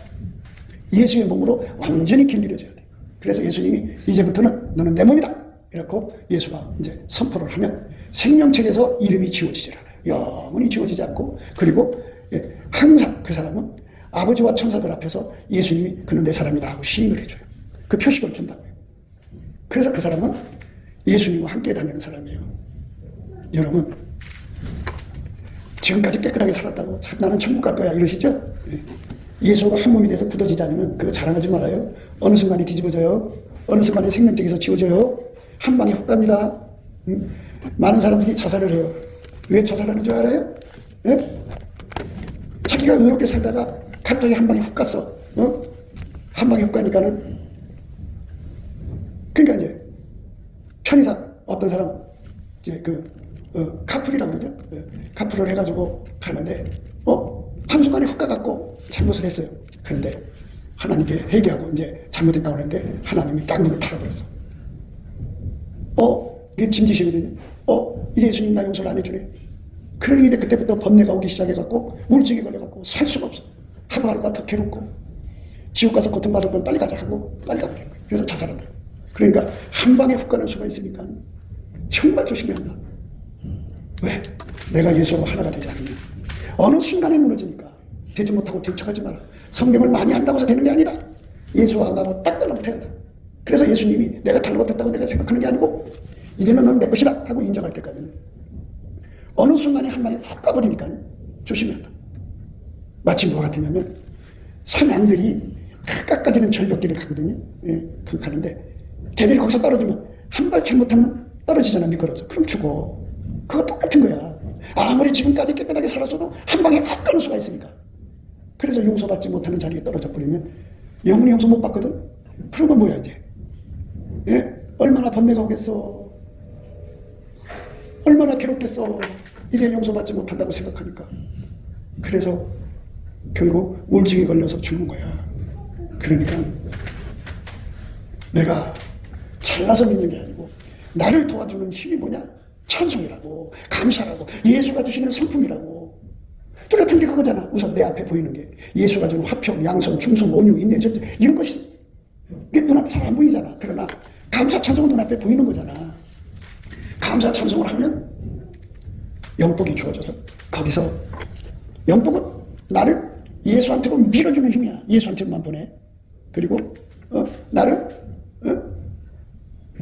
예수의 몸으로 완전히 길들여져야 돼요. 그래서 예수님이 이제부터는 너는 내 몸이다. 이렇게 예수가 이제 선포를 하면 생명책에서 이름이 지워지질 않아요. 영원히 지워지지 않고 그리고 항상 그 사람은 아버지와 천사들 앞에서 예수님이 그는 내 사람이다 하고 시인을 해줘요. 그 표식을 준다고요. 그래서 그 사람은 예수님과 함께 다니는 사람이에요. 여러분 지금까지 깨끗하게 살았다고 나는 천국 갈 거야 이러시죠? 예수가 한 몸이 돼서 굳어지지 않으면 그거 자랑하지 말아요. 어느 순간에 뒤집어져요. 어느 순간에 생명적에서 지워져요. 한 방에 훅 갑니다. 많은 사람들이 자살을 해요. 왜 자살하는 줄 알아요? 자기가 의롭게 살다가 갑자기 한 방에 훅 갔어. 한 방에 훅 가니까는 그러니까 이제 편의상 어떤 사람 이제 카풀이라고 그러죠. 카풀을 해가지고 가는데 한순간에 훅 가갖고 잘못을 했어요. 그런데 하나님께 회개하고 이제 잘못했다고 그랬는데 하나님이 딱 문을 닫아버렸어. 이게 짐짓이거든요. 이제 예수님 나 용서를 안 해주네. 그러니 이제 그때부터 번뇌가 오기 시작해갖고 우울증에 걸려갖고 살 수가 없어. 하루하루가 더 괴롭고 지옥 가서 고통받을 건 빨리 가자 하고 빨리 가버린 거예요. 그래서 자살한다. 그러니까 한 방에 훅 가는 수가 있으니까 정말 조심해야 한다. 왜? 내가 예수와 하나가 되지 않으면 어느 순간에 무너지니까 되지 못하고 대척하지 마라. 성경을 많이 한다고 해서 되는 게 아니다. 예수와 나로 딱 달라붙어야 한다. 그래서 예수님이 내가 달라붙었다고 내가 생각하는 게 아니고 이제는 넌 내 것이다 하고 인정할 때까지는 어느 순간에 한 방에 훅 가버리니까 조심해야 한다. 마치 뭐가 같으냐면 사냥들이 끝까지는 절벽길을 가거든요. 예, 그 가는데 걔들이 거기서 떨어지면 한 발 잘못하면 떨어지잖아, 미끄러져. 그럼 죽어. 그거 똑같은 거야. 아무리 지금까지 깨끗하게 살았어도 한 방에 훅 가는 수가 있으니까. 그래서 용서받지 못하는 자리에 떨어져 버리면 영원히 용서 못 받거든. 그러면 뭐야 이제? 예? 얼마나 번뇌가 오겠어. 얼마나 괴롭겠어. 이제 용서받지 못한다고 생각하니까. 그래서 결국 우울증에 걸려서 죽는 거야. 그러니까 내가 잘나서 믿는 게 아니고 나를 도와주는 힘이 뭐냐? 찬송이라고, 감사라고, 예수가 주시는 성품이라고. 똑같은 게 그거잖아. 우선 내 앞에 보이는 게 예수가 주는 화평, 양선, 충성, 온유, 인내, 절제, 이런 것이 눈앞에 잘 안 보이잖아. 그러나 감사 찬송은 눈앞에 보이는 거잖아. 감사 찬송을 하면 영복이 주어져서 거기서 영복은 나를 예수한테로 밀어주는 힘이야. 예수한테만 보내. 그리고 나를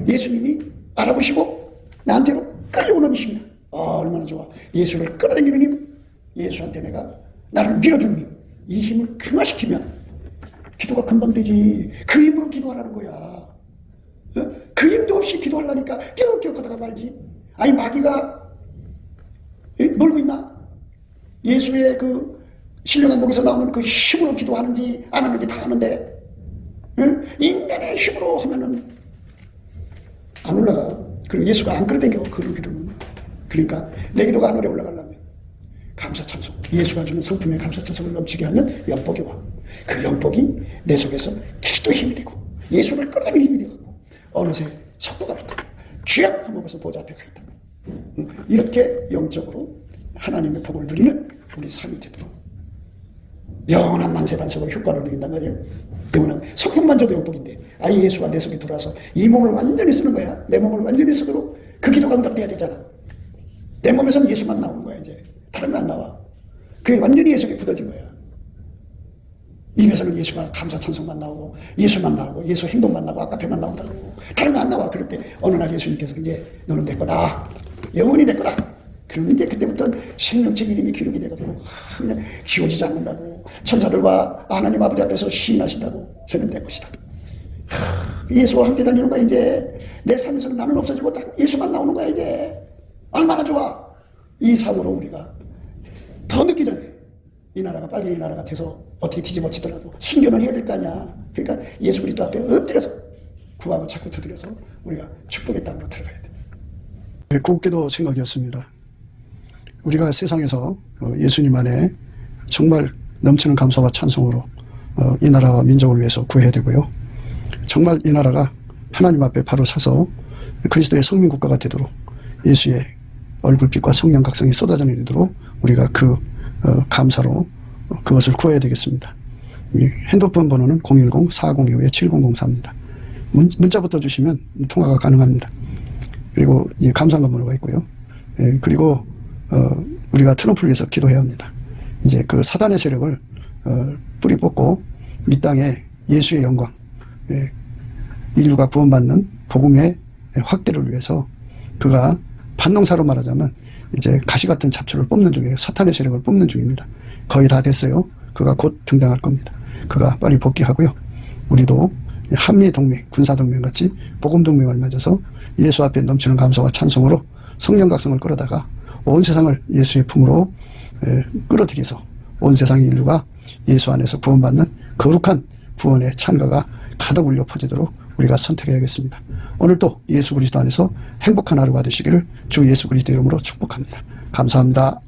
예수님이 알아보시고 나한테로 끌려오는 힘이야. 얼마나 좋아. 예수를 끌어당기는 힘, 예수한테 내가 나를 밀어주는 힘, 이 힘을 강화시키면 기도가 금방 되지. 그 힘으로 기도하라는 거야. 그 힘도 없이 기도하려니까 끼역끼역 하다가 말지. 아니 마귀가 놀고 있나? 예수의 그 신령한 목에서 나오는 그 힘으로 기도하는지 안 하는지 다 아는데 인간의 힘으로 하면은 안 올라가. 그리고 예수가 안 끌어당겨 그런 기도는. 그러니까 내 기도가 하늘에 올라가려면 감사 찬송, 예수가 주는 성품의 감사 찬송을 넘치게 하면 영복이 와. 그 영복이 내 속에서 기도 힘이 되고 예수를 끌어당기는 힘이 되고 어느새 속도가 붙어 쥐약 품어서 보좌 앞에 가 있다. 이렇게 영적으로 하나님의 복을 누리는 우리 삶이 되도록 영원한 만세반석으로 효과를 누린단 말이에요. 영원한 성품만 줘도 영복인데 아예 예수가 내 속에 들어와서 이 몸을 완전히 쓰는 거야. 내 몸을 완전히 쓰도록 그 기도가 응답돼야 되잖아. 내 몸에서는 예수만 나오는 거야. 이제 다른 거 안 나와. 그게 완전히 예수에 굳어진 거야. 입에서는 예수가 감사 찬송만 나오고 예수만 나오고 예수 행동만 나오고 아까페만 나온다고 다른 거 안 나와. 그럴 때 어느 날 예수님께서 이제 너는 내 거다. 영원히 내 거다. 그러면 이제 그때부터 생명책 이름이 기록이 돼갖고 그냥 지워지지 않는다고 천사들과 하나님 아버지 앞에서 시인하신다고 세련된 것이다. 예수와 함께 다니는 거야. 이제 내 삶에서는 나는 없어지고 딱 예수만 나오는 거야. 이제 얼마나 좋아. 이 사고로 우리가 더 늦기 전에 이 나라가 빨리 이 나라가 돼서 어떻게 뒤집어지더라도 순교는 해야 될 거 아니야. 그러니까 예수 그리스도 앞에 엎드려서 구하고 자꾸 두드려서 우리가 축복의 땅으로 들어가야 돼. 곱게도 생각이었습니다. 우리가 세상에서 예수님 안에 정말 넘치는 감사와 찬송으로 이 나라와 민족을 위해서 구해야 되고요. 정말 이 나라가 하나님 앞에 바로 서서 그리스도의 성민국가가 되도록 예수의 얼굴빛과 성령 각성이 쏟아져 내리도록 우리가 그 감사로 그것을 구해야 되겠습니다. 핸드폰 번호는 010-4025-7004입니다. 문자부터 주시면 통화가 가능합니다. 그리고 이 감사한 번호가 있고요. 그리고 우리가 트럼프를 위해서 기도해야 합니다. 이제 그 사단의 세력을 뿌리 뽑고 이 땅에 예수의 영광, 인류가 구원받는 복음의 확대를 위해서 그가 반농사로 말하자면 이제 가시 같은 잡초를 뽑는 중이에요. 사탄의 세력을 뽑는 중입니다. 거의 다 됐어요. 그가 곧 등장할 겁니다. 그가 빨리 복귀하고요. 우리도 한미동맹, 군사동맹 같이 복음동맹을 맺어서 예수 앞에 넘치는 감사와 찬송으로 성령 각성을 끌어다가 온 세상을 예수의 품으로 끌어들여서 온 세상의 인류가 예수 안에서 구원받는 거룩한 구원의 찬가가 가득 울려 퍼지도록 우리가 선택해야겠습니다. 오늘도 예수 그리스도 안에서 행복한 하루가 되시기를 주 예수 그리스도 이름으로 축복합니다. 감사합니다.